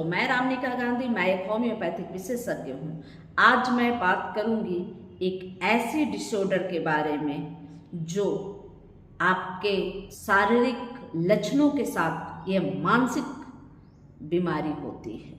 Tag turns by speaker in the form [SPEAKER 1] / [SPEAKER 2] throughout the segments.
[SPEAKER 1] दोस्तों, मैं रामनिका गांधी, मैं एक होम्योपैथिक विशेषज्ञ हूँ। आज मैं बात करूँगी एक ऐसी डिसऑर्डर के बारे में जो आपके शारीरिक लक्षणों के साथ यह मानसिक बीमारी होती है,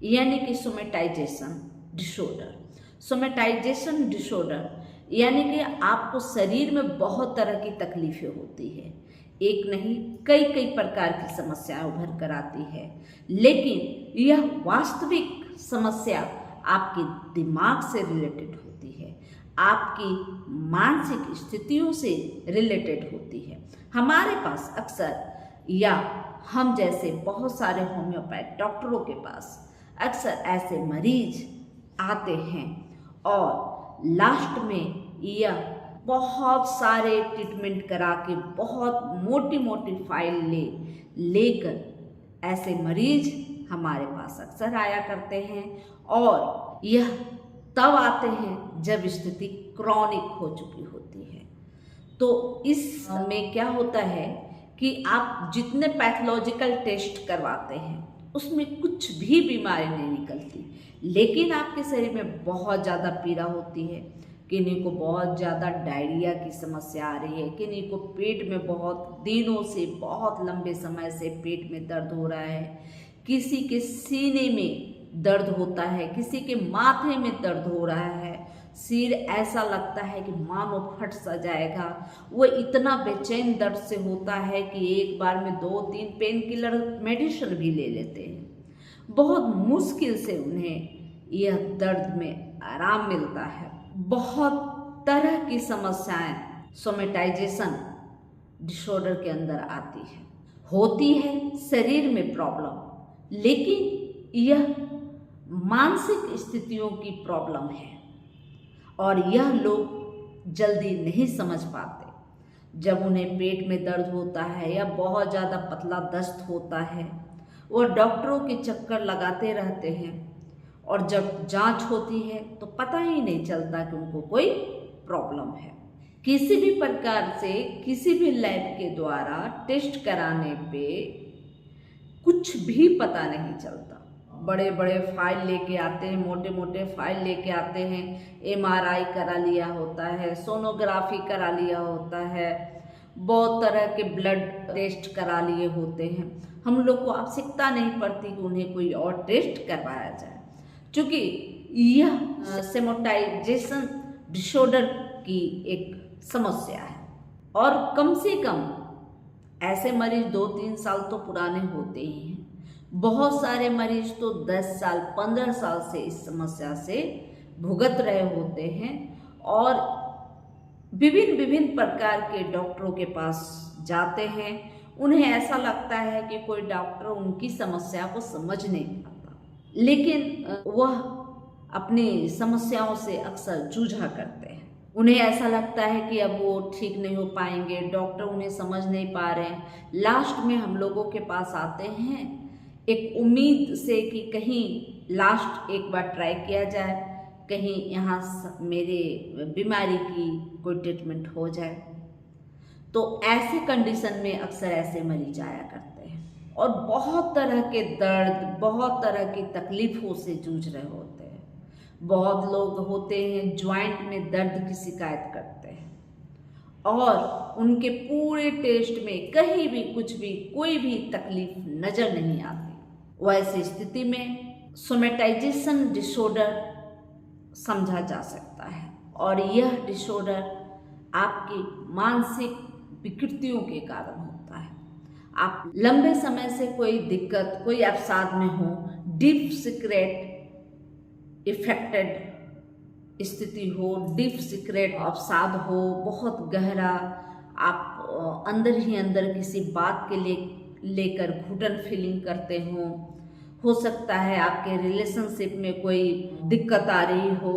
[SPEAKER 1] यानी कि सोमेटाइजेशन डिसऑर्डर। सोमेटाइजेशन डिसऑर्डर यानी कि आपको शरीर में बहुत तरह की तकलीफें होती है, एक नहीं कई कई प्रकार की समस्याएं उभर कर आती है, लेकिन यह वास्तविक समस्या आपके दिमाग से रिलेटेड होती है, आपकी मानसिक स्थितियों से रिलेटेड होती है। हमारे पास अक्सर या हम जैसे बहुत सारे होम्योपैथ डॉक्टरों के पास अक्सर ऐसे मरीज आते हैं और लास्ट में यह बहुत सारे ट्रीटमेंट करा के बहुत मोटी मोटी फाइल लेकर ऐसे मरीज हमारे पास अक्सर आया करते हैं और यह तब आते हैं जब स्थिति क्रॉनिक हो चुकी होती है। तो इसमें क्या होता है कि आप जितने पैथोलॉजिकल टेस्ट करवाते हैं उसमें कुछ भी बीमारी नहीं निकलती, लेकिन आपके शरीर में बहुत ज़्यादा पीड़ा होती है। किन्हीं को बहुत ज़्यादा डायरिया की समस्या आ रही है, किन्हीं को पेट में बहुत दिनों से बहुत लंबे समय से पेट में दर्द हो रहा है, किसी के सीने में दर्द होता है, किसी के माथे में दर्द हो रहा है, सिर ऐसा लगता है कि मानो फट सा जाएगा। वो इतना बेचैन दर्द से होता है कि एक बार में 2-3 पेन किलर मेडिसिन भी ले लेते हैं। बहुत मुश्किल से उन्हें यह दर्द में आराम मिलता है। बहुत तरह की समस्याएं सोमेटाइजेशन डिसऑर्डर के अंदर आती है, होती है शरीर में प्रॉब्लम, लेकिन यह मानसिक स्थितियों की प्रॉब्लम है और यह लोग जल्दी नहीं समझ पाते। जब उन्हें पेट में दर्द होता है या बहुत ज़्यादा पतला दस्त होता है, वो डॉक्टरों के चक्कर लगाते रहते हैं और जब जांच होती है तो पता ही नहीं चलता कि उनको कोई प्रॉब्लम है। किसी भी प्रकार से किसी भी लैब के द्वारा टेस्ट कराने पे कुछ भी पता नहीं चलता। बड़े बड़े फाइल लेके आते हैं, मोटे मोटे फाइल लेके आते हैं, एमआरआई करा लिया होता है, सोनोग्राफी करा लिया होता है, बहुत तरह के ब्लड टेस्ट करा लिए होते हैं। हम लोग को आवश्यकता नहीं पड़ती कि उन्हें कोई और टेस्ट करवाया जाए, क्योंकि यह सोमेटाइजेशन डिसऑर्डर की एक समस्या है और कम से कम ऐसे मरीज 2-3 साल तो पुराने होते ही हैं। बहुत सारे मरीज तो 10 साल 15 साल से इस समस्या से भुगत रहे होते हैं और विभिन्न प्रकार के डॉक्टरों के पास जाते हैं। उन्हें ऐसा लगता है कि कोई डॉक्टर उनकी समस्या को समझ नहीं पाता, लेकिन वह अपनी समस्याओं से अक्सर जूझा करते हैं। उन्हें ऐसा लगता है कि अब वो ठीक नहीं हो पाएंगे, डॉक्टर उन्हें समझ नहीं पा रहे हैं। लास्ट में हम लोगों के पास आते हैं एक उम्मीद से कि कहीं लास्ट एक बार ट्राई किया जाए, कहीं यहाँ मेरे बीमारी की कोई ट्रीटमेंट हो जाए। तो ऐसे कंडीशन में अक्सर ऐसे मरीज आया करते हैं और बहुत तरह के दर्द, बहुत तरह की तकलीफों से जूझ रहे होते हैं। बहुत लोग होते हैं जॉइंट में दर्द की शिकायत करते हैं और उनके पूरे टेस्ट में कहीं भी कुछ भी कोई भी तकलीफ नज़र नहीं आती। वैसी स्थिति में सोमेटाइजेशन डिसऑर्डर समझा जा सकता है और यह डिसऑर्डर आपकी मानसिक विकृतियों के कारण होता है। आप लंबे समय से कोई दिक्कत, कोई अवसाद में हो, डीप सीक्रेट इफेक्टेड स्थिति हो, डीप सीक्रेट अवसाद हो, बहुत गहरा, आप अंदर ही अंदर किसी बात के लेकर घुटन फीलिंग करते हो सकता है आपके रिलेशनशिप में कोई दिक्कत आ रही हो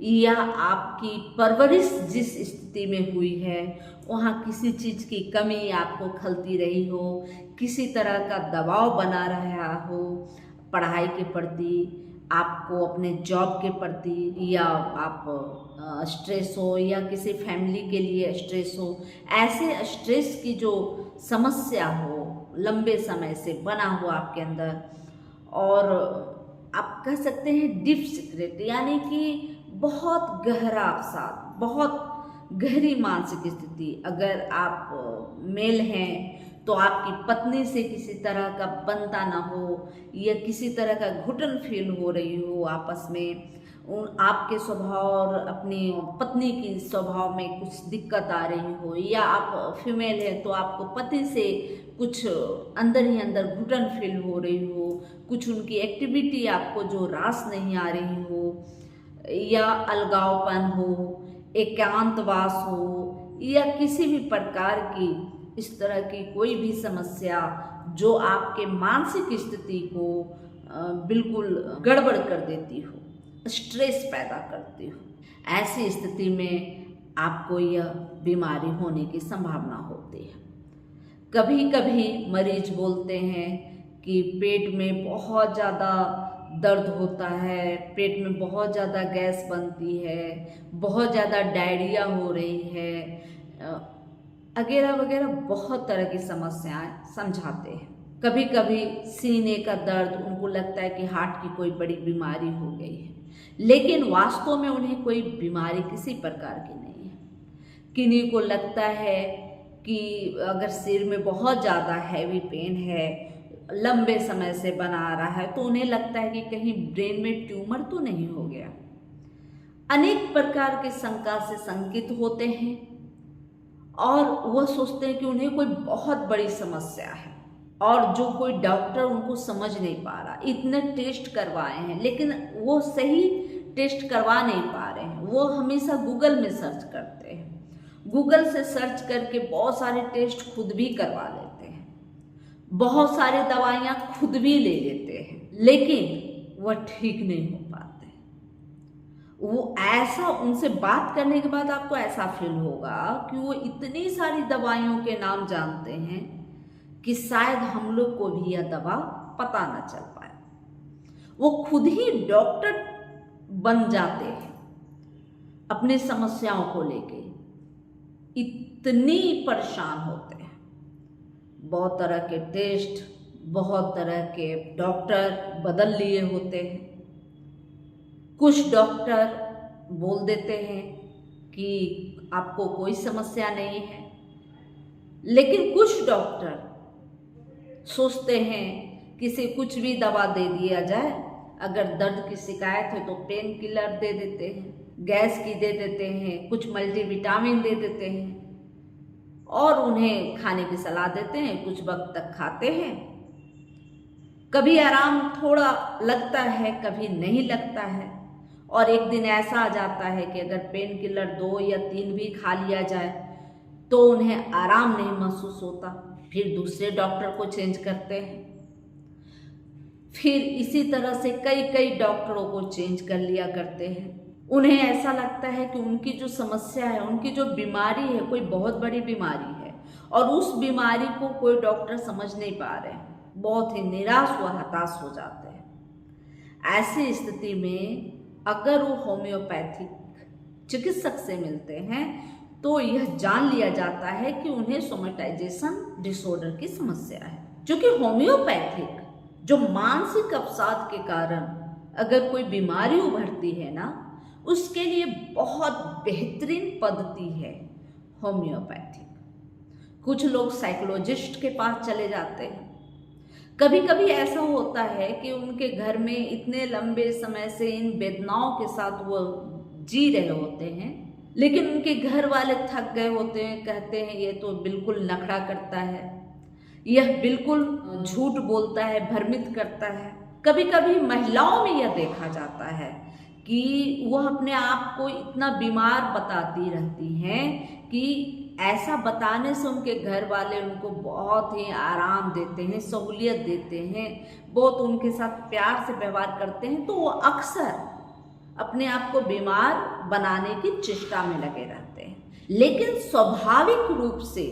[SPEAKER 1] या आपकी परवरिश जिस स्थिति में हुई है वहाँ किसी चीज़ की कमी आपको खलती रही हो, किसी तरह का दबाव बना रहा हो पढ़ाई के प्रति, आपको अपने जॉब के प्रति, या आप स्ट्रेस हो या किसी फैमिली के लिए स्ट्रेस हो, ऐसे स्ट्रेस की जो समस्या हो लंबे समय से बना हुआ आपके अंदर और आप कह सकते हैं डीप सीक्रेट, यानी कि बहुत गहरा अवसाद, बहुत गहरी मानसिक स्थिति। अगर आप मेल हैं तो आपकी पत्नी से किसी तरह का बनता ना हो या किसी तरह का घुटन फील हो रही हो आपस में, आपके स्वभाव और अपनी पत्नी की स्वभाव में कुछ दिक्कत आ रही हो, या आप फीमेल है तो आपको पति से कुछ अंदर ही अंदर घुटन फील हो रही हो, कुछ उनकी एक्टिविटी आपको जो रास नहीं आ रही हो, या अलगावपन हो, एकांतवास हो, या किसी भी प्रकार की इस तरह की कोई भी समस्या जो आपके मानसिक स्थिति को बिल्कुल गड़बड़ कर देती हो, स्ट्रेस पैदा करती हो, ऐसी स्थिति में आपको यह बीमारी होने की संभावना होती है। कभी कभी मरीज बोलते हैं कि पेट में बहुत ज़्यादा दर्द होता है, पेट में बहुत ज़्यादा गैस बनती है, बहुत ज़्यादा डायरिया हो रही है, वगैरह वगैरह बहुत तरह की समस्याएं समझाते हैं। कभी कभी सीने का दर्द, उनको लगता है कि हार्ट की कोई बड़ी बीमारी हो गई है, लेकिन वास्तव में उन्हें कोई बीमारी किसी प्रकार की नहीं है। किन्हीं को लगता है कि अगर सिर में बहुत ज़्यादा हैवी पेन है, लंबे समय से बना रहा है, तो उन्हें लगता है कि कहीं ब्रेन में ट्यूमर तो नहीं हो गया। अनेक प्रकार के शंका से शंकित होते हैं और वह सोचते हैं कि उन्हें कोई बहुत बड़ी समस्या है, और जो कोई डॉक्टर उनको समझ नहीं पा रहा। इतने टेस्ट करवाए हैं लेकिन वो सही टेस्ट करवा नहीं पा रहे हैं। वो हमेशा गूगल में सर्च करते हैं, गूगल से सर्च करके बहुत सारे टेस्ट खुद भी करवा लेते हैं, बहुत सारी दवाइयाँ खुद भी ले लेते हैं, लेकिन वह ठीक नहीं हो पाते। वो ऐसा, उनसे बात करने के बाद आपको ऐसा फील होगा कि वो इतनी सारी दवाइयों के नाम जानते हैं कि शायद हम लोग को भी यह दवा पता ना चल पाए। वो खुद ही डॉक्टर बन जाते हैं अपनी समस्याओं को लेके, इतनी परेशान होते हैं। बहुत तरह के टेस्ट, बहुत तरह के डॉक्टर बदल लिए होते हैं। कुछ डॉक्टर बोल देते हैं कि आपको कोई समस्या नहीं है, लेकिन कुछ डॉक्टर सोचते हैं किसी कुछ भी दवा दे दिया जाए। अगर दर्द की शिकायत है तो पेन किलर दे देते हैं, गैस की दे देते हैं, कुछ मल्टीविटामिन दे देते हैं और उन्हें खाने की सलाह देते हैं। कुछ वक्त तक खाते हैं, कभी आराम थोड़ा लगता है, कभी नहीं लगता है, और एक दिन ऐसा आ जाता है कि अगर पेन किलर 2 या 3 भी खा लिया जाए तो उन्हें आराम नहीं महसूस होता। फिर दूसरे डॉक्टर को चेंज करते हैं, फिर इसी तरह से कई कई डॉक्टरों को चेंज कर लिया करते हैं। उन्हें ऐसा लगता है कि उनकी जो समस्या है, उनकी जो बीमारी है, कोई बहुत बड़ी बीमारी है और उस बीमारी को कोई डॉक्टर समझ नहीं पा रहे हैं। बहुत ही निराश व हताश हो जाते हैं। ऐसी स्थिति में अगर वो होम्योपैथिक चिकित्सक से मिलते हैं तो यह जान लिया जाता है कि उन्हें सोमेटाइजेशन डिसऑर्डर की समस्या है। क्योंकि होम्योपैथिक जो मानसिक अवसाद के कारण अगर कोई बीमारी उभरती है ना, उसके लिए बहुत बेहतरीन पद्धति है होम्योपैथिक। कुछ लोग साइकोलॉजिस्ट के पास चले जाते हैं। कभी कभी ऐसा होता है कि उनके घर में इतने लंबे समय से इन वेदनाओं के साथ वो जी रहे होते हैं, लेकिन उनके घर वाले थक गए होते हैं, कहते हैं ये तो बिल्कुल नखरा करता है, यह बिल्कुल झूठ बोलता है, भ्रमित करता है। कभी कभी महिलाओं में यह देखा जाता है कि वह अपने आप को इतना बीमार बताती रहती हैं कि ऐसा बताने से उनके घर वाले उनको बहुत ही आराम देते हैं, सहूलियत देते हैं, बहुत उनके साथ प्यार से व्यवहार करते हैं, तो वो अक्सर अपने आप को बीमार बनाने की चेष्टा में लगे रहते हैं। लेकिन स्वाभाविक रूप से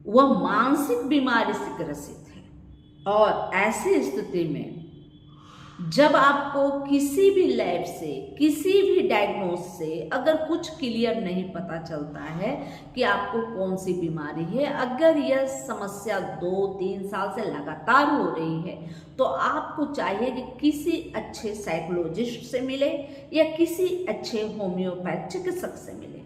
[SPEAKER 1] वह मानसिक बीमारी से ग्रसित है और ऐसी स्थिति में जब आपको किसी भी लैब से, किसी भी डायग्नोस से अगर कुछ क्लियर नहीं पता चलता है कि आपको कौन सी बीमारी है, अगर यह समस्या 2-3 साल से लगातार हो रही है, तो आपको चाहिए कि किसी अच्छे साइकोलॉजिस्ट से मिले या किसी अच्छे होम्योपैथ चिकित्सक से मिले।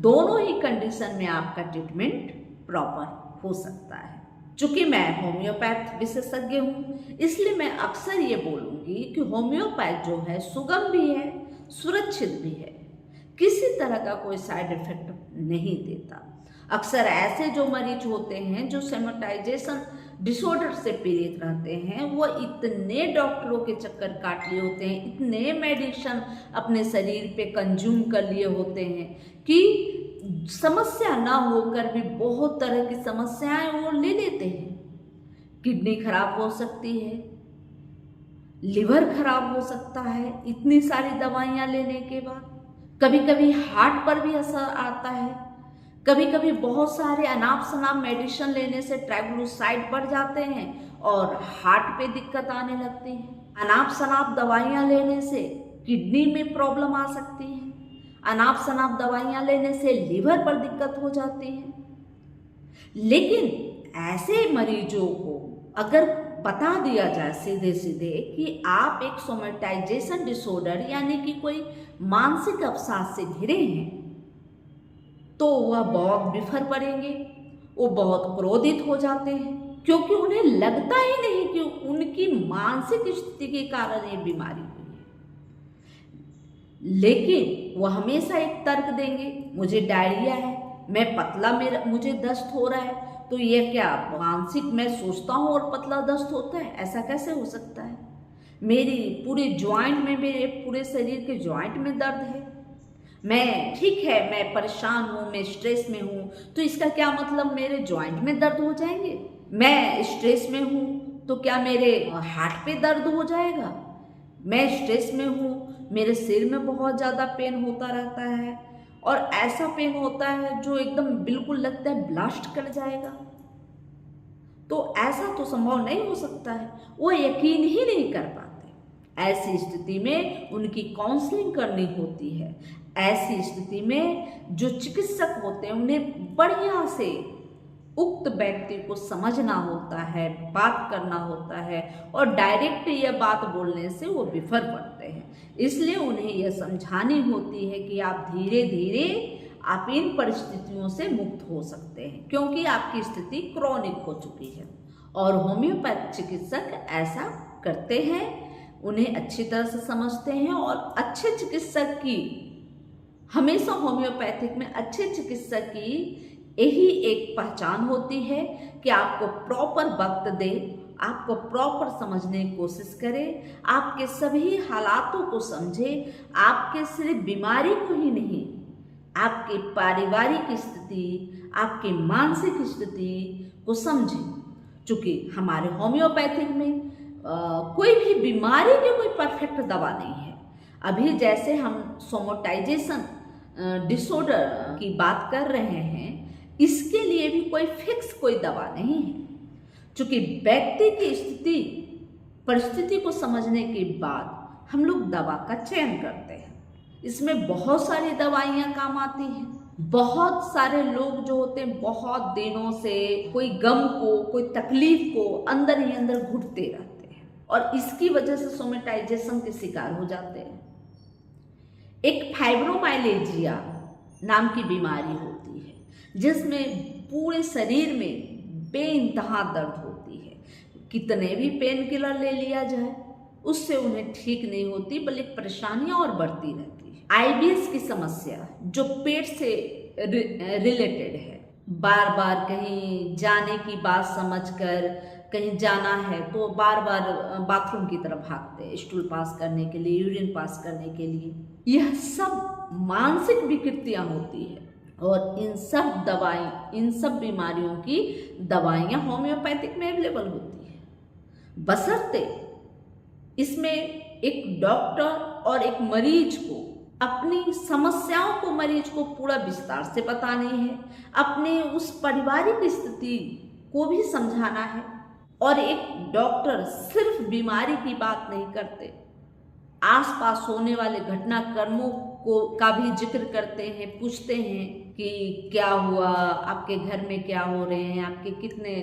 [SPEAKER 1] दोनों ही कंडीशन में आपका ट्रीटमेंट प्रॉपर हो सकता है। चूंकि मैं होम्योपैथ विशेषज्ञ हूँ, इसलिए मैं अक्सर ये बोलूँगी कि होम्योपैथ जो है सुगम भी है, सुरक्षित भी है, किसी तरह का कोई साइड इफेक्ट नहीं देता। अक्सर ऐसे जो मरीज होते हैं जो सोमेटाइजेशन डिसऑर्डर से पीड़ित रहते हैं, वो इतने डॉक्टरों के चक्कर काट लिए होते हैं, इतने मेडिसिन अपने शरीर पे कंज्यूम कर लिए होते हैं कि समस्या ना होकर भी बहुत तरह की समस्याएं वो ले लेते हैं। किडनी खराब हो सकती है, लिवर खराब हो सकता है इतनी सारी दवाइयां लेने के बाद। कभी कभी हार्ट पर भी असर आता है, कभी कभी बहुत सारे अनाप शनाप मेडिसिन लेने से ट्राइग्लिसराइड बढ़ जाते हैं और हार्ट पे दिक्कत आने लगती है। अनाप शनाप दवाइयां लेने से किडनी में प्रॉब्लम आ सकती है, अनाप शनाप दवाइयां लेने से लिवर पर दिक्कत हो जाती है। लेकिन ऐसे मरीजों को अगर बता दिया जाए सीधे सीधे कि आप एक सोमेटाइजेशन डिसऑर्डर यानी कि कोई मानसिक अवसाद से घिरे हैं, तो वह बहुत बिफर पड़ेंगे, वो बहुत क्रोधित हो जाते हैं, क्योंकि उन्हें लगता ही नहीं कि उनकी मानसिक स्थिति के कारण ये बीमारी हुई है। लेकिन वो हमेशा एक तर्क देंगे, मुझे डायरिया है, मैं पतला, मुझे दस्त हो रहा है, तो ये क्या मानसिक, मैं सोचता हूँ और पतला दस्त होता है, ऐसा कैसे हो सकता है? मेरी पूरे जॉइंट में, मेरे पूरे शरीर के जॉइंट में दर्द है, मैं ठीक है, मैं परेशान हूँ, मैं स्ट्रेस में हूँ, तो इसका क्या मतलब मेरे जॉइंट में दर्द हो जाएंगे? मैं स्ट्रेस में हूँ तो क्या मेरे हार्ट पे दर्द हो जाएगा? मैं स्ट्रेस में हूँ, मेरे सिर में बहुत ज़्यादा पेन होता रहता है और ऐसा पेन होता है जो एकदम बिल्कुल लगता है ब्लास्ट कर जाएगा, तो ऐसा तो संभव नहीं हो सकता है। वो यकीन ही नहीं कर पाते। ऐसी स्थिति में उनकी काउंसलिंग करनी होती है। ऐसी स्थिति में जो चिकित्सक होते हैं उन्हें बढ़िया से उक्त व्यक्ति को समझना होता है, बात करना होता है, और डायरेक्ट यह बात बोलने से वो विफल पड़ते हैं। इसलिए उन्हें यह समझानी होती है कि आप धीरे धीरे आप इन परिस्थितियों से मुक्त हो सकते हैं, क्योंकि आपकी स्थिति क्रॉनिक हो चुकी है। और होम्योपैथ चिकित्सक ऐसा करते हैं, उन्हें अच्छी तरह से समझते हैं। और अच्छे चिकित्सक की हमेशा होम्योपैथिक में अच्छे चिकित्सक की यही एक पहचान होती है कि आपको प्रॉपर वक्त दे, आपको प्रॉपर समझने की कोशिश करे, आपके सभी हालातों को समझे, आपके सिर्फ बीमारी को ही नहीं, आपके पारिवारिक स्थिति, आपकी मानसिक स्थिति को समझे। चूंकि हमारे होम्योपैथिक में कोई भी बीमारी की कोई परफेक्ट दवा नहीं है। अभी जैसे हम सोमेटाइजेशन डिसऑर्डर की बात कर रहे हैं, इसके लिए भी कोई फिक्स कोई दवा नहीं है। चूंकि व्यक्ति की स्थिति परिस्थिति को समझने के बाद हम लोग दवा का चयन करते हैं। इसमें बहुत सारी दवाइयां काम आती हैं। बहुत सारे लोग जो होते हैं बहुत दिनों से कोई गम को, कोई तकलीफ को अंदर ही अंदर घुटते रहते हैं और इसकी वजह से सोमेटाइजेशन के शिकार हो जाते हैं। एक फाइब्रोमाइलेजिया नाम की बीमारी होती है, जिसमें पूरे शरीर में बेइंतहा दर्द होती है। कितने भी पेन किलर ले लिया जाए उससे उन्हें ठीक नहीं होती, बल्कि परेशानियां और बढ़ती रहती है। आईबीएस की समस्या जो पेट से रिलेटेड है, बार बार कहीं जाने की बात समझकर कहीं जाना है तो बार बार बाथरूम की तरफ भागते हैं, स्टूल पास करने के लिए, यूरिन पास करने के लिए। यह सब मानसिक विकृतियां होती है और इन सब बीमारियों की दवाइयां होम्योपैथिक में अवेलेबल होती है, बशर्ते इसमें एक डॉक्टर और एक मरीज को अपनी समस्याओं को मरीज को पूरा विस्तार से बतानी है, अपने उस पारिवारिक स्थिति को भी समझाना है और एक डॉक्टर सिर्फ बीमारी की बात नहीं करते, आसपास होने वाले घटनाक्रमों का भी जिक्र करते हैं, पूछते हैं कि क्या हुआ, आपके घर में क्या हो रहे हैं, आपके कितने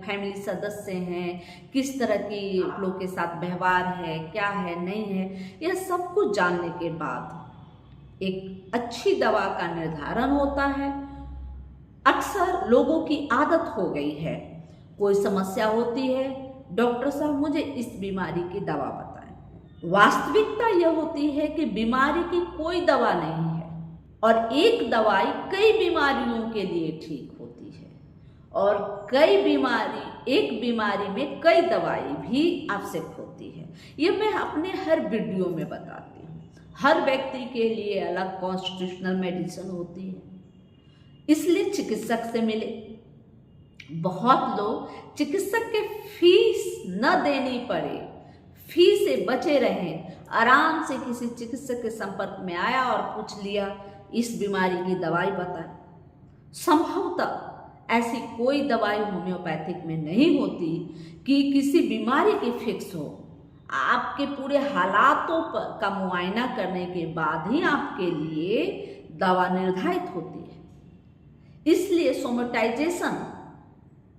[SPEAKER 1] फैमिली सदस्य हैं, किस तरह की आप लोग के साथ व्यवहार है, क्या है नहीं है। यह सब कुछ जानने के बाद एक अच्छी दवा का निर्धारण होता है। अक्सर लोगों की आदत हो गई है, कोई समस्या होती है, डॉक्टर साहब मुझे इस बीमारी की दवा बताएं। वास्तविकता यह होती है कि बीमारी की कोई दवा नहीं है और एक दवाई कई बीमारियों के लिए ठीक होती है और एक बीमारी में कई दवाई भी आवश्यक होती है। ये मैं अपने हर वीडियो में बताती हूँ। हर व्यक्ति के लिए अलग कॉन्स्टिट्यूशनल मेडिसिन होती है, इसलिए चिकित्सक से मिले। बहुत लोग चिकित्सक के फीस न देनी पड़े, फीस से बचे रहें, आराम से किसी चिकित्सक के संपर्क में आया और पूछ लिया इस बीमारी की दवाई बताएं। संभवतः ऐसी कोई दवाई होम्योपैथिक में नहीं होती कि किसी बीमारी की फिक्स हो। आपके पूरे हालातों का मुआयना करने के बाद ही आपके लिए दवा निर्धारित होती है। इसलिए सोमेटाइजेशन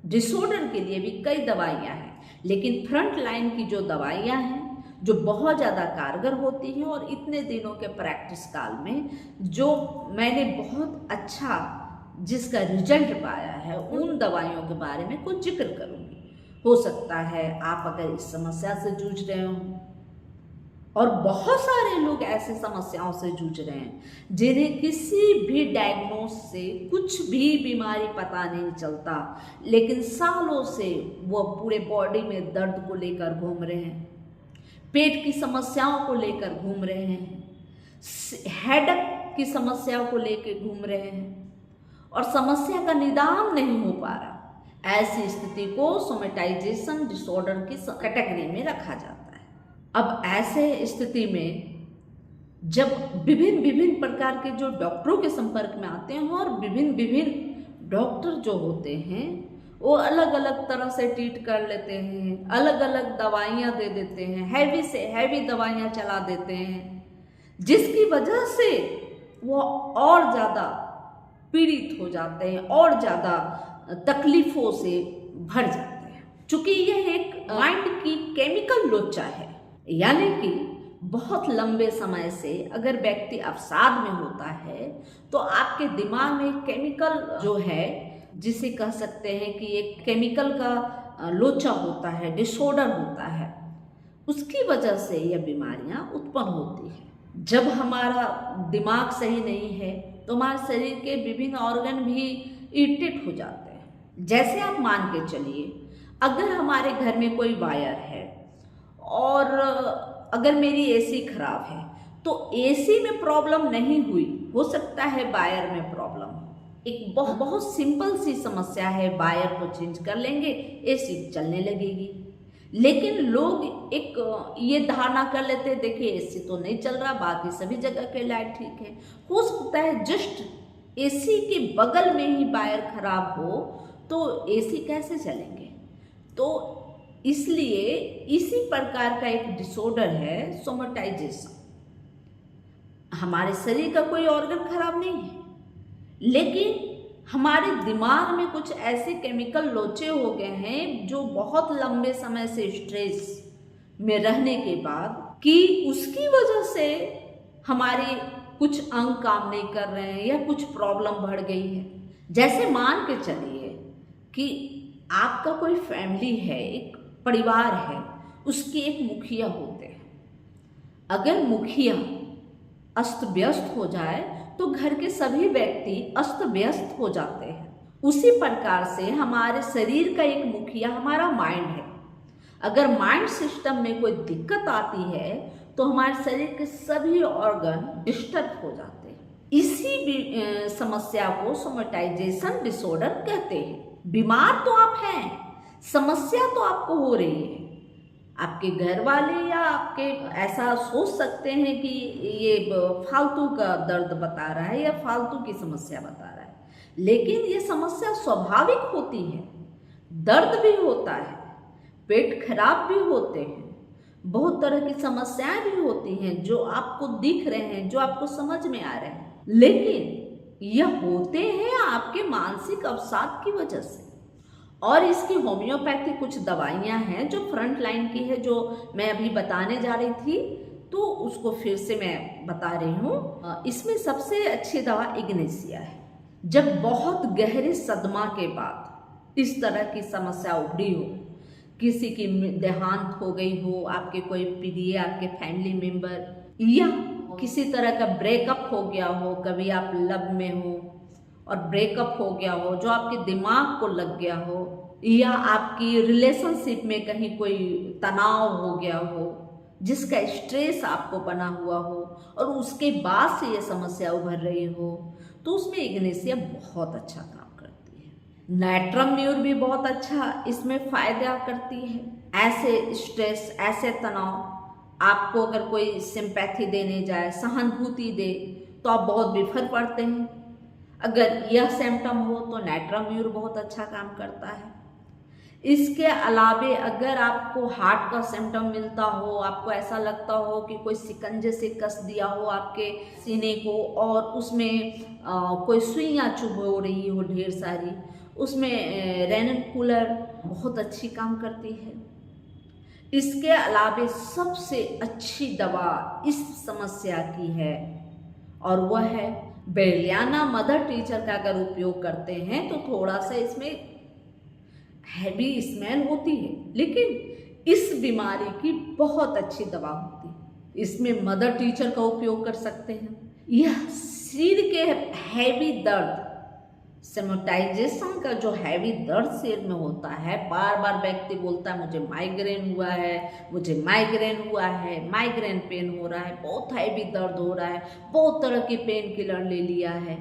[SPEAKER 1] डिसऑर्डर के लिए भी कई दवाइयाँ हैं, लेकिन फ्रंट लाइन की जो दवाइयाँ हैं जो बहुत ज़्यादा कारगर होती हैं और इतने दिनों के प्रैक्टिस काल में जो मैंने बहुत अच्छा जिसका रिजल्ट पाया है, उन दवाइयों के बारे में कुछ जिक्र करूँगी। हो सकता है आप अगर इस समस्या से जूझ रहे हो, और बहुत सारे लोग ऐसे समस्याओं से जूझ रहे हैं जिन्हें किसी भी डायग्नोस से कुछ भी बीमारी पता नहीं चलता, लेकिन सालों से वो पूरे बॉडी में दर्द को लेकर घूम रहे हैं, पेट की समस्याओं को लेकर घूम रहे हैं, हेडेक की समस्याओं को लेकर घूम रहे हैं और समस्या का निदान नहीं हो पा रहा। ऐसी स्थिति को सोमेटाइजेशन डिसऑर्डर की कैटेगरी में रखा जाता है। अब ऐसे स्थिति में जब विभिन्न प्रकार के जो डॉक्टरों के संपर्क में आते हैं और विभिन्न डॉक्टर जो होते हैं वो अलग अलग तरह से ट्रीट कर लेते हैं, अलग अलग दवाइयाँ दे देते हैं, हैवी से हैवी दवाइयाँ चला देते हैं, जिसकी वजह से वो और ज़्यादा पीड़ित हो जाते हैं और ज़्यादा तकलीफ़ों से भर जाते हैं। चूँकि यह एक माइंड की केमिकल लोचा है, यानी कि बहुत लंबे समय से अगर व्यक्ति अवसाद में होता है तो आपके दिमाग में केमिकल जो है, जिसे कह सकते हैं कि एक केमिकल का लोचा होता है, डिसऑर्डर होता है, उसकी वजह से यह बीमारियां उत्पन्न होती हैं। जब हमारा दिमाग सही नहीं है तो हमारे शरीर के विभिन्न ऑर्गन भी इरिटेट हो जाते हैं। जैसे आप मान के चलिए, अगर हमारे घर में कोई वायर है और अगर मेरी एसी खराब है तो एसी में प्रॉब्लम नहीं हुई, हो सकता है वायर में प्रॉब्लम हो। एक बहुत सिंपल सी समस्या है, वायर को चेंज कर लेंगे, एसी चलने लगेगी। लेकिन लोग एक ये धारणा कर लेते हैं, देखिए एसी तो नहीं चल रहा, बाकी सभी जगह के लाइट ठीक है। हो सकता है जस्ट एसी के बगल में ही वायर खराब हो तो एसी कैसे चलेंगे। तो इसलिए इसी प्रकार का एक डिसऑर्डर है सोमेटाइजेशन। हमारे शरीर का कोई ऑर्गन खराब नहीं है, लेकिन हमारे दिमाग में कुछ ऐसे केमिकल लोचे हो गए हैं जो बहुत लंबे समय से स्ट्रेस में रहने के बाद कि उसकी वजह से हमारे कुछ अंग काम नहीं कर रहे हैं या कुछ प्रॉब्लम बढ़ गई है। जैसे मान के चलिए कि आपका कोई फैमिली है, एक परिवार है, उसके एक मुखिया होते हैं। अगर मुखिया अस्त व्यस्त हो जाए तो घर के सभी व्यक्ति अस्त व्यस्त हो जाते हैं। उसी प्रकार से हमारे शरीर का एक मुखिया हमारा माइंड है। अगर माइंड सिस्टम में कोई दिक्कत आती है तो हमारे शरीर के सभी ऑर्गन डिस्टर्ब हो जाते हैं। इसी समस्या को सोमेटाइजेशन डिसऑर्डर कहते हैं। बीमार तो आप हैं, समस्या तो आपको हो रही है। आपके घर वाले या आपके ऐसा सोच सकते हैं कि ये फालतू का दर्द बता रहा है या फालतू की समस्या बता रहा है, लेकिन ये समस्या स्वाभाविक होती है। दर्द भी होता है, पेट खराब भी होते हैं, बहुत तरह की समस्याएं भी होती हैं जो आपको दिख रहे हैं, जो आपको समझ में आ रहे हैं, लेकिन यह होते हैं आपके मानसिक अवसाद की वजह से। और इसकी होम्योपैथी कुछ दवाइयां हैं जो फ्रंट लाइन की है, जो मैं अभी बताने जा रही थी, तो उसको फिर से मैं बता रही हूँ। इसमें सबसे अच्छी दवा इग्नेशिया है। जब बहुत गहरे सदमा के बाद इस तरह की समस्या उभरी हो, किसी की देहांत हो गई हो, आपके कोई प्रिय, आपके फैमिली मेंबर, या किसी तरह का ब्रेकअप हो गया हो, कभी आप लव में हो और ब्रेकअप हो गया हो जो आपके दिमाग को लग गया हो, या आपकी रिलेशनशिप में कहीं कोई तनाव हो गया हो जिसका स्ट्रेस आपको बना हुआ हो और उसके बाद से ये समस्या उभर रही हो, तो उसमें इग्नेशिया बहुत अच्छा काम करती है। नाइट्रम म्यूर भी बहुत अच्छा इसमें फायदा करती है। ऐसे स्ट्रेस, ऐसे तनाव आपको अगर कोई सिंपैथी देने जाए, सहानुभूति दे, तो आप बहुत बिफर पड़ते हैं। अगर यह सिम्टम हो तो नाइट्रम म्यूर बहुत अच्छा काम करता है। इसके अलावे अगर आपको हार्ट का सिम्टम मिलता हो, आपको ऐसा लगता हो कि कोई शिकंजे से कस दिया हो आपके सीने को और उसमें कोई सुइयां चुभ हो रही हो ढेर सारी, उसमें रेनन कूलर बहुत अच्छी काम करती है। इसके अलावे सबसे अच्छी दवा इस समस्या की है और वह है बेलियाना मदर टीचर का। अगर उपयोग करते हैं तो थोड़ा सा इसमें हैवी स्मेल होती है, लेकिन इस बीमारी की बहुत अच्छी दवा होती है। इसमें मदर टीचर का उपयोग कर सकते हैं। यह सिर के हैवी दर्द, सेमेटाइजेशन का जो हैवी दर्द सिर में होता है, बार बार व्यक्ति बोलता है मुझे माइग्रेन हुआ है, मुझे माइग्रेन हुआ है, माइग्रेन पेन हो रहा है, बहुत हैवी दर्द हो रहा है, बहुत तरह की पेन किलर ले लिया है,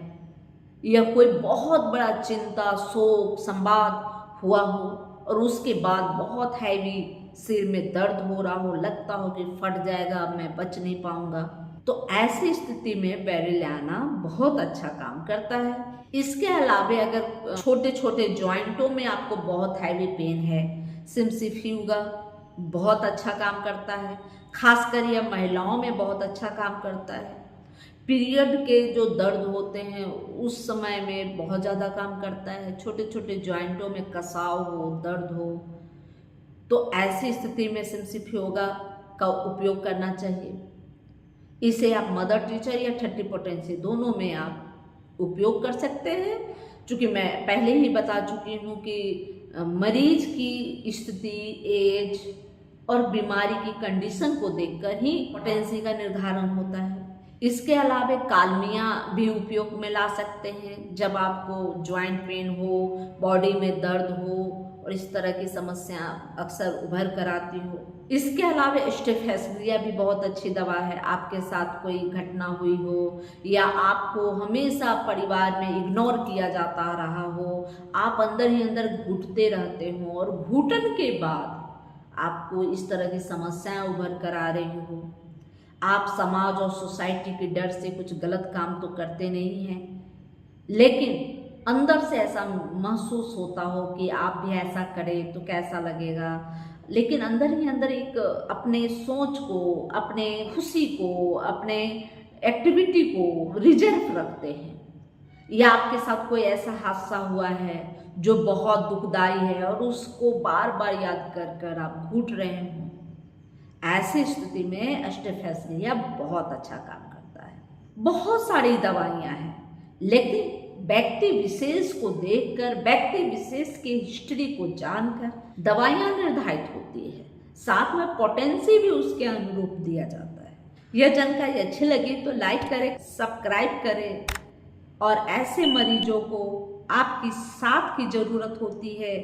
[SPEAKER 1] या कोई बहुत बड़ा चिंता, शोक, संवाद हुआ हो और उसके बाद बहुत हैवी सिर में दर्द हो रहा हो, लगता हो कि फट जाएगा, मैं बच नहीं पाऊंगा, तो ऐसी स्थिति में बेलियाना बहुत अच्छा काम करता है। इसके अलावे अगर छोटे छोटे जॉइंटों में आपको बहुत हैवी पेन है, सिम्सिफ्यूगा बहुत अच्छा काम करता है। खासकर यह महिलाओं में बहुत अच्छा काम करता है। पीरियड के जो दर्द होते हैं उस समय में बहुत ज़्यादा काम करता है। छोटे छोटे जॉइंटों में कसाव हो, दर्द हो, तो ऐसी स्थिति में सिम्सिफ्यूगा का उपयोग करना चाहिए। इसे आप मदर टीचर या 30 पोटेंसी दोनों में आप उपयोग कर सकते हैं। चूँकि मैं पहले ही बता चुकी हूँ कि मरीज की स्थिति, एज और बीमारी की कंडीशन को देखकर ही पोटेंसी का निर्धारण होता है। इसके अलावा कालमिया भी उपयोग में ला सकते हैं जब आपको ज्वाइंट पेन हो, बॉडी में दर्द हो और इस तरह की समस्या अक्सर उभर कर आती हो। इसके अलावा स्टेफेस्टिया भी बहुत अच्छी दवा है। आपके साथ कोई घटना हुई हो या आपको हमेशा परिवार में इग्नोर किया जाता रहा हो, आप अंदर ही अंदर घुटते रहते हो और घुटन के बाद आपको इस तरह की समस्याएं उभर कर आ रही हो, आप समाज और सोसाइटी के डर से कुछ गलत काम तो करते नहीं हैं, लेकिन अंदर से ऐसा महसूस होता हो कि आप भी ऐसा करें तो कैसा लगेगा, लेकिन अंदर ही अंदर एक अपने सोच को, अपने खुशी को, अपने एक्टिविटी को रिजर्व रखते हैं, या आपके साथ कोई ऐसा हादसा हुआ है जो बहुत दुखदाई है और उसको बार बार याद कर कर आप घुट रहे हो, ऐसी स्थिति में अस्टेफेस्टिया बहुत अच्छा काम करता है। बहुत सारी दवाइयां हैं, लेकिन व्यक्ति विशेष को देखकर, व्यक्ति विशेष के हिस्ट्री को जानकर दवाइयां निर्धारित होती है। साथ में पोटेंसी भी उसके अनुरूप दिया जाता है। यह जानकारी अच्छी लगी तो लाइक करें, सब्सक्राइब करें, और ऐसे मरीजों को आपकी साथ की जरूरत होती है,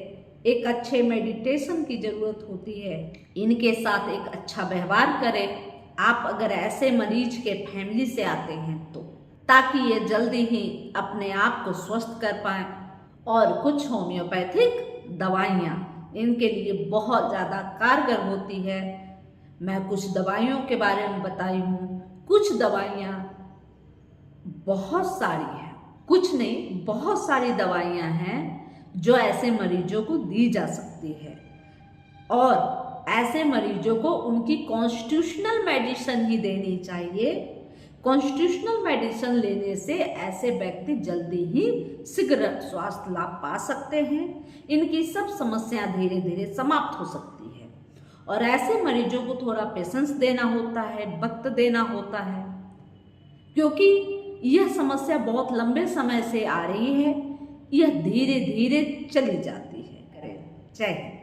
[SPEAKER 1] एक अच्छे मेडिटेशन की जरूरत होती है, इनके साथ एक अच्छा व्यवहार करें। आप अगर ऐसे मरीज के फैमिली से आते हैं तो, ताकि ये जल्दी ही अपने आप को स्वस्थ कर पाएं। और कुछ होम्योपैथिक दवाइयाँ इनके लिए बहुत ज़्यादा कारगर होती है। मैं कुछ दवाइयों के बारे में बताई हूँ। कुछ दवाइयाँ बहुत सारी हैं, कुछ नहीं बहुत सारी दवाइयाँ हैं जो ऐसे मरीजों को दी जा सकती है। और ऐसे मरीजों को उनकी कॉन्स्टिट्यूशनल मेडिसिन ही देनी चाहिए। कॉन्स्टिट्यूशनल मेडिसिन लेने से ऐसे व्यक्ति जल्दी ही शीघ्र स्वास्थ्य लाभ पा सकते हैं। इनकी सब समस्या धीरे धीरे समाप्त हो सकती है। और ऐसे मरीजों को थोड़ा पेशेंस देना होता है, वक्त देना होता है, क्योंकि यह समस्या बहुत लंबे समय से आ रही है, यह धीरे धीरे चली जाती है। जय हिंद।